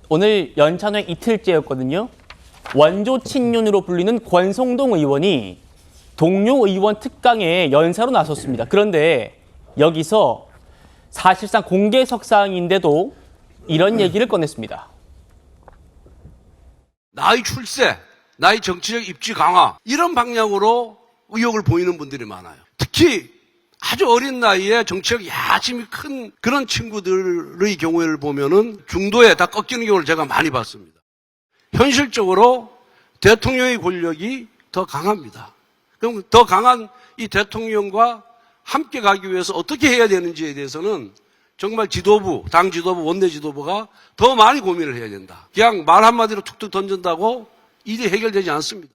오늘 연찬회 이틀째였거든요. 원조 친윤으로 불리는 권성동 의원이 동료 의원 특강에 연사로 나섰습니다. 그런데 여기서 사실상 공개석상인데도 이런 얘기를 꺼냈습니다. 나의 출세, 나의 정치적 입지 강화 이런 방향으로 의욕을 보이는 분들이 많아요. 특히 아주 어린 나이에 정치적 야심이 큰 그런 친구들의 경우를 보면은 중도에 다 꺾이는 경우를 제가 많이 봤습니다. 현실적으로 대통령의 권력이 더 강합니다. 그럼 더 강한 이 대통령과 함께 가기 위해서 어떻게 해야 되는지에 대해서는 정말 지도부, 당 지도부, 원내 지도부가 더 많이 고민을 해야 된다. 그냥 말 한마디로 툭툭 던진다고 일이 해결되지 않습니다.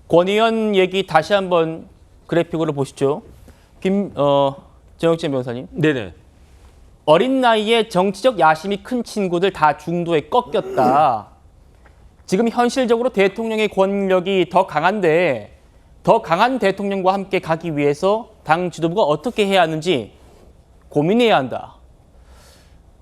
권 의원 얘기 다시 한번 그래픽으로 보시죠. 정혁진 변호사님. 네네. 어린 나이에 정치적 야심이 큰 친구들 다 중도에 꺾였다. 지금 현실적으로 대통령의 권력이 더 강한데 더 강한 대통령과 함께 가기 위해서 당 지도부가 어떻게 해야 하는지 고민해야 한다.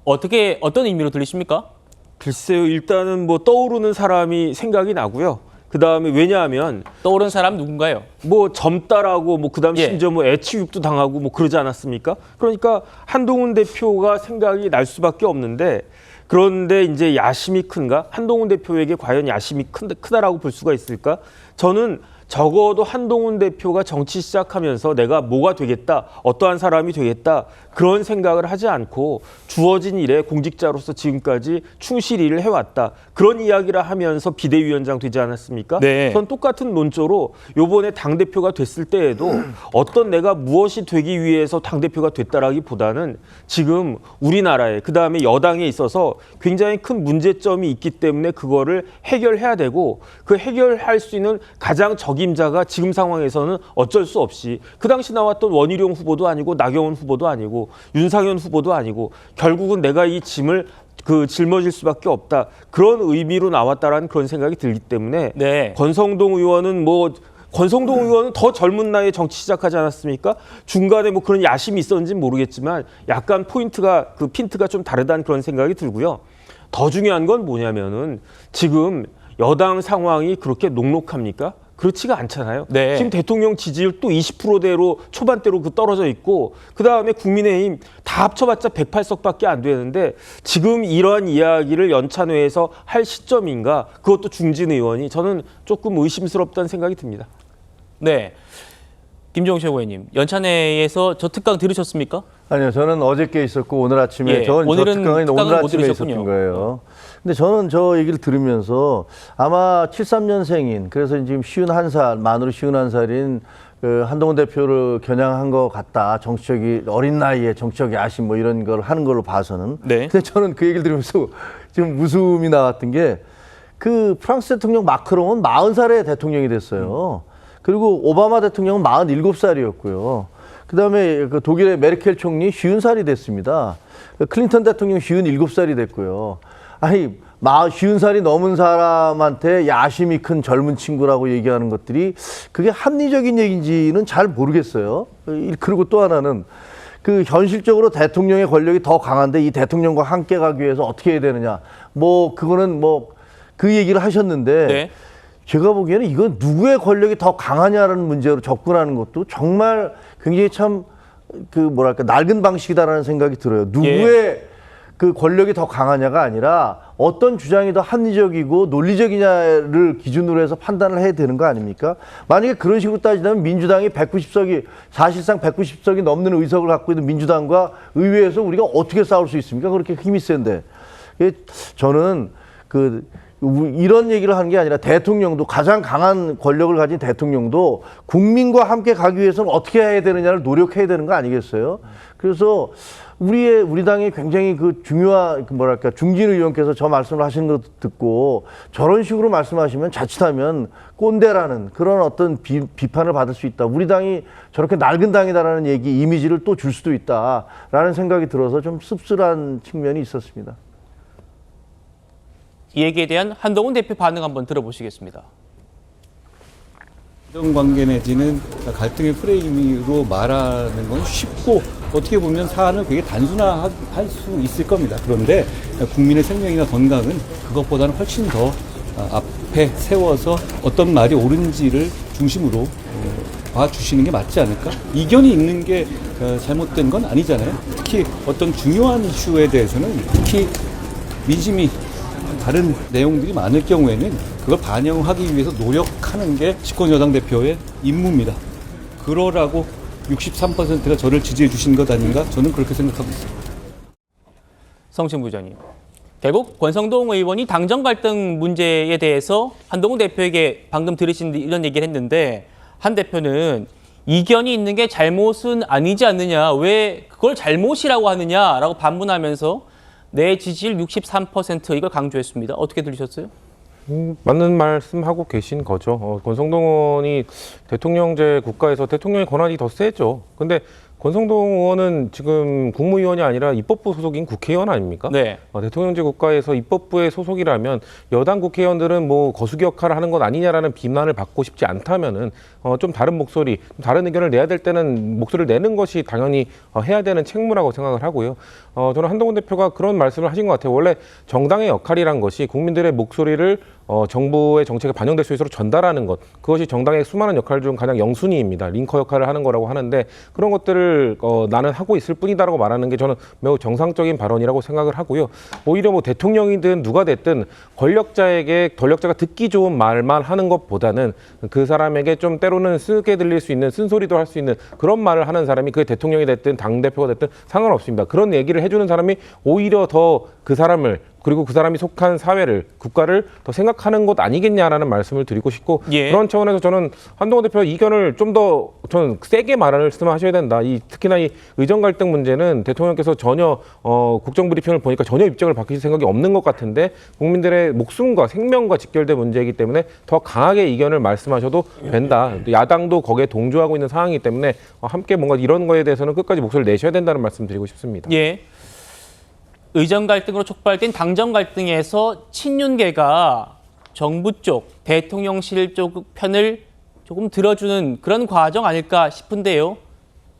어떤 의미로 들리십니까? 글쎄요, 일단은 뭐 떠오르는 사람이 생각이 나고요. 그 다음에 왜냐하면 떠오른 사람 누군가요? 뭐 젊다라고 뭐 그다음 예. 심지어 뭐 애취육도 당하고 뭐 그러지 않았습니까? 그러니까 한동훈 대표가 생각이 날 수밖에 없는데 그런데 이제 야심이 큰가? 한동훈 대표에게 과연 야심이 크다라고 볼 수가 있을까? 저는 적어도 한동훈 대표가 정치 시작하면서 내가 뭐가 되겠다, 어떠한 사람이 되겠다 그런 생각을 하지 않고 주어진 일에 공직자로서 지금까지 충실히 일을 해왔다. 그런 이야기를 하면서 비대위원장 되지 않았습니까? 네. 전 똑같은 논조로 이번에 당대표가 됐을 때에도 어떤 내가 무엇이 되기 위해서 당대표가 됐다라기보다는 지금 우리나라에 그다음에 여당에 있어서 굉장히 큰 문제점이 있기 때문에 그거를 해결해야 되고 그 해결할 수 있는 가장 적임자가 지금 상황에서는 어쩔 수 없이 그 당시 나왔던 원희룡 후보도 아니고 나경원 후보도 아니고 윤상현 후보도 아니고 결국은 내가 이 짐을 짊어질 수밖에 없다. 그런 의미로 나왔다라는 그런 생각이 들기 때문에 네. 권성동 의원은 더 젊은 나이에 정치 시작하지 않았습니까? 중간에 뭐 그런 야심이 있었는지는 모르겠지만 약간 핀트가 좀 다르다는 그런 생각이 들고요. 더 중요한 건 뭐냐면은 지금 여당 상황이 그렇게 녹록합니까? 그렇지가 않잖아요. 네. 지금 대통령 지지율 또 20%대로 초반대로 떨어져 있고 그다음에 국민의힘 다 합쳐봤자 108석밖에 안 되는데 지금 이러한 이야기를 연찬회에서 할 시점인가? 그것도 중진 의원이 저는 조금 의심스럽다는 생각이 듭니다. 네. 김종식 의원님, 연찬회에서 저 특강 들으셨습니까? 아니요, 저는 어저께 있었고 오늘 아침에 예, 저 오늘은 특강은 오늘 못 아침에 들으셨군요. 있었던 거예요. 근데 저는 저 얘기를 들으면서 아마 73년생인 그래서 지금 51살 만으로 51살인 그 한동훈 대표를 겨냥한 것 같다. 어린 나이에 정치적 야심 뭐 이런 걸 하는 걸로 봐서는. 네. 근데 저는 그 얘기를 들으면서 지금 웃음이 나왔던 게 그 프랑스 대통령 마크롱은 40살에 대통령이 됐어요. 그리고 오바마 대통령은 47살이었고요. 그다음에 그 독일의 메르켈 총리 50살이 됐습니다. 클린턴 대통령 57살이 됐고요. 아니 50살이 넘은 사람한테 야심이 큰 젊은 친구라고 얘기하는 것들이 그게 합리적인 얘기인지는 잘 모르겠어요. 그리고 또 하나는 그 현실적으로 대통령의 권력이 더 강한데 이 대통령과 함께 가기 위해서 어떻게 해야 되느냐. 뭐 그거는 뭐 그 얘기를 하셨는데 네. 제가 보기에는 이건 누구의 권력이 더 강하냐라는 문제로 접근하는 것도 정말 굉장히 참 낡은 방식이다라는 생각이 들어요. 누구의 그 권력이 더 강하냐가 아니라 어떤 주장이 더 합리적이고 논리적이냐를 기준으로 해서 판단을 해야 되는 거 아닙니까? 만약에 그런 식으로 따지자면 민주당이 사실상 190석이 넘는 의석을 갖고 있는 민주당과 의회에서 우리가 어떻게 싸울 수 있습니까? 그렇게 힘이 센데. 저는 이런 얘기를 하는 게 아니라 대통령도 가장 강한 권력을 가진 대통령도 국민과 함께 가기 위해서는 어떻게 해야 되느냐를 노력해야 되는 거 아니겠어요? 그래서 우리 당의 굉장히 중요한 중진 의원께서 저 말씀을 하시는 거 듣고 저런 식으로 말씀하시면 자칫하면 꼰대라는 그런 어떤 비판을 받을 수 있다. 우리 당이 저렇게 낡은 당이다라는 이미지를 또 줄 수도 있다라는 생각이 들어서 좀 씁쓸한 측면이 있었습니다. 이 얘기에 대한 한동훈 대표 반응 한번 들어보시겠습니다. 관계 내지는 갈등의 프레임으로 말하는 건 쉽고 어떻게 보면 사안을 되게 단순화할 수 있을 겁니다. 그런데 국민의 생명이나 건강은 그것보다는 훨씬 더 앞에 세워서 어떤 말이 옳은지를 중심으로 봐주시는 게 맞지 않을까? 이견이 있는 게 잘못된 건 아니잖아요. 특히 어떤 중요한 이슈에 대해서는 특히 민심이 다른 내용들이 많을 경우에는 그걸 반영하기 위해서 노력하는 게 집권 여당 대표의 임무입니다. 그러라고 63%가 저를 지지해 주신 것 아닌가? 저는 그렇게 생각하고 있습니다. 성신 부장님. 결국 권성동 의원이 당정 갈등 문제에 대해서 한동훈 대표에게 방금 들으신 이런 얘기를 했는데 한 대표는 이견이 있는 게 잘못은 아니지 않느냐. 왜 그걸 잘못이라고 하느냐라고 반문하면서 내 지지율 63% 이걸 강조했습니다. 어떻게 들으셨어요? 맞는 말씀하고 계신 거죠. 권성동 의원이 대통령제 국가에서 대통령의 권한이 더 세죠. 근데 권성동 의원은 지금 국무위원이 아니라 입법부 소속인 국회의원 아닙니까? 네. 대통령제 국가에서 입법부의 소속이라면 여당 국회의원들은 뭐 거수기 역할을 하는 것 아니냐라는 비난을 받고 싶지 않다면은 좀 다른 목소리, 다른 의견을 내야 될 때는 목소리를 내는 것이 당연히 해야 되는 책무라고 생각을 하고요. 저는 한동훈 대표가 그런 말씀을 하신 것 같아요. 원래 정당의 역할이란 것이 국민들의 목소리를 정부의 정책에 반영될 수 있도록 전달하는 것, 그것이 정당의 수많은 역할 중 가장 영순위입니다. 링커 역할을 하는 거라고 하는데 그런 것들을 나는 하고 있을 뿐이다라고 말하는 게 저는 매우 정상적인 발언이라고 생각을 하고요. 오히려 뭐 대통령이든 누가 됐든 권력자가 듣기 좋은 말만 하는 것보다는 그 사람에게 좀 때로는 쓰게 들릴 수 있는 쓴소리도 할 수 있는 그런 말을 하는 사람이 그게 대통령이 됐든 당대표가 됐든 상관없습니다. 그런 얘기를 해주는 사람이 오히려 더 그 사람을 그리고 그 사람이 속한 사회를, 국가를 더 생각하는 것 아니겠냐라는 말씀을 드리고 싶고 예. 그런 차원에서 저는 한동훈 대표 이견을 좀 더 저는 세게 말씀하셔야 된다. 특히나 이 의정 갈등 문제는 대통령께서 전혀 국정 브리핑을 보니까 전혀 입장을 바뀌실 생각이 없는 것 같은데 국민들의 목숨과 생명과 직결된 문제이기 때문에 더 강하게 이견을 말씀하셔도 된다. 야당도 거기에 동조하고 있는 상황이기 때문에 함께 뭔가 이런 거에 대해서는 끝까지 목소리를 내셔야 된다는 말씀 드리고 싶습니다. 예. 의정 갈등으로 촉발된 당정 갈등에서 친윤계가 정부 쪽, 대통령실 쪽 편을 조금 들어주는 그런 과정 아닐까 싶은데요.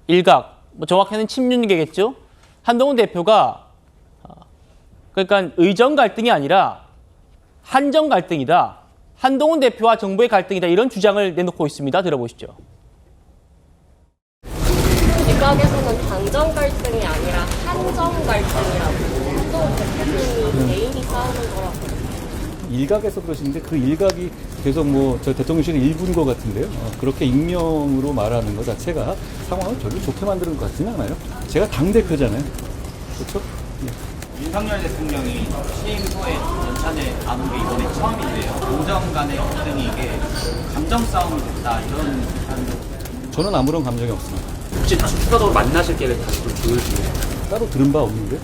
일각, 정확히는 친윤계겠죠. 한동훈 대표가 그러니까 의정 갈등이 아니라 한정 갈등이다. 한동훈 대표와 정부의 갈등이다. 이런 주장을 내놓고 있습니다. 들어보시죠. 일각에서는 당정 갈등이 아니라 한정 갈등이라고 한동훈 대표님이 개인이 싸우는 거라고. 일각에서 그러시는데 그 일각이 계속 뭐 저 대통령실의 일부인 것 같은데요. 그렇게 익명으로 말하는 것 자체가 상황을 별로 좋게 만드는 것 같지는 않아요. 제가 당대표잖아요. 그렇죠? 윤석열 대통령이 취임 후에 연찬에 안 온 게 이번에 처음인데요. 공정 간의 갈등이 이게 감정 싸움이 됐다 이런 비판도. 저는 아무런 감정이 없습니다. 혹시 추가적으로 만나실 계획 다시 좀 조율 중이에요? 따로 들은 바 없는데.